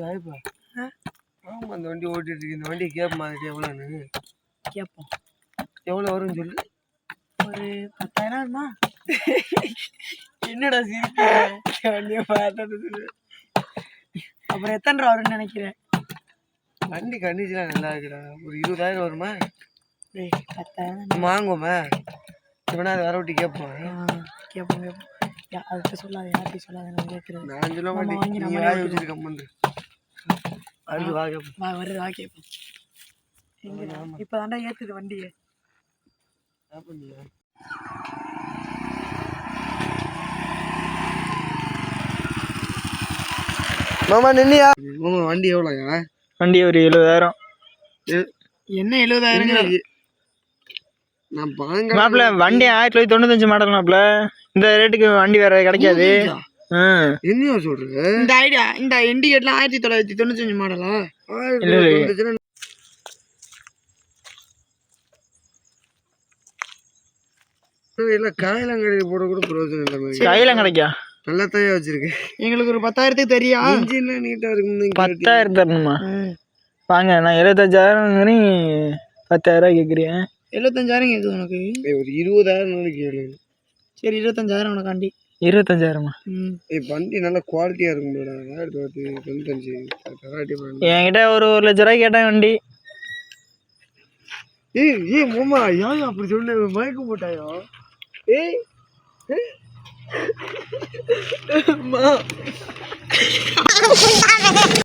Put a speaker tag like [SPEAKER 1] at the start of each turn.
[SPEAKER 1] வாய்ப்பா ஆமாம் அந்த வண்டி ஓட்டிட்டு இருக்கு இந்த வண்டி கேட்போம் அதுக்கு எவ்வளோன்னு
[SPEAKER 2] கேட்போம்
[SPEAKER 1] எவ்வளோ வரும்னு சொல்லு
[SPEAKER 2] ஒரு 10,000 வருமா என்னடா சிரிக்க வண்டியை பார்த்தது அப்புறம் எத்தனை ரூபா வரும்னு நினைக்கிறேன்
[SPEAKER 1] வண்டி கண்டிஷனாக நல்லா இருக்குடா ஒரு 20,000 வருமா
[SPEAKER 2] 10,000
[SPEAKER 1] வாங்குவோமா இவனா அதை வர விட்டு கேட்போம்
[SPEAKER 2] கேட்போம் அதுக்கு சொல்லாது யார்கிட்டையும் சொல்லாது நான் கேட்குறேன்
[SPEAKER 1] நான் சொல்ல மாட்டேன் நீ வாங்கி வச்சுருக்க பண்ணுறேன் அடுத்து வா கேட்போம்
[SPEAKER 2] வருது வா கேட்போம் எங்கே இப்போ தாண்டா ஏற்றுது வண்டியை
[SPEAKER 1] பண்ணியா மாமா நின்னியா மாமா வண்டி எவ்வளோயா
[SPEAKER 2] வண்டி ஒரு 70,000 என்ன 70,000
[SPEAKER 1] நான் பாங்க
[SPEAKER 2] மாப்பிள்ள வண்டி 1995 மாடல் மாப்பிள்ள இந்த ரேட்டுக்கு வண்டி வேற கிடைக்காது
[SPEAKER 1] என்னையா சொல்ற
[SPEAKER 2] இந்த ஐடியா இந்த இண்டிகேட்லாம் 1995 மாடலா
[SPEAKER 1] இல்ல காயிலங்கடை போட கூட பிரயோஜனம் இல்லை
[SPEAKER 2] கையில கிடைக்கா
[SPEAKER 1] நல்லா தயா வச்சிருக்கு
[SPEAKER 2] எங்களுக்கு ஒரு 10,000 தெரியும்
[SPEAKER 1] இன்ஜின்லாம் நீட்டா இருக்குன்னு
[SPEAKER 2] 10,000 தரணுமா வாங்க நான் 75,000 10,000 கேட்குறேன் 75,000 கேட்குது உனக்கு
[SPEAKER 1] ஒரு 20,000 கேளு
[SPEAKER 2] சரி 25,000 உனக்காண்டி 25,000மா
[SPEAKER 1] வண்டி நல்ல குவாலிட்டியா இருக்கும்டா 95
[SPEAKER 2] என்கிட்ட ஒரு 1,00,000 ரூபாய் கேட்டேன் வண்டி
[SPEAKER 1] ஏய் மாமா ஏன் அப்படி சொன்ன மயக்கம் போட்டாயோ ஏய் அம்மா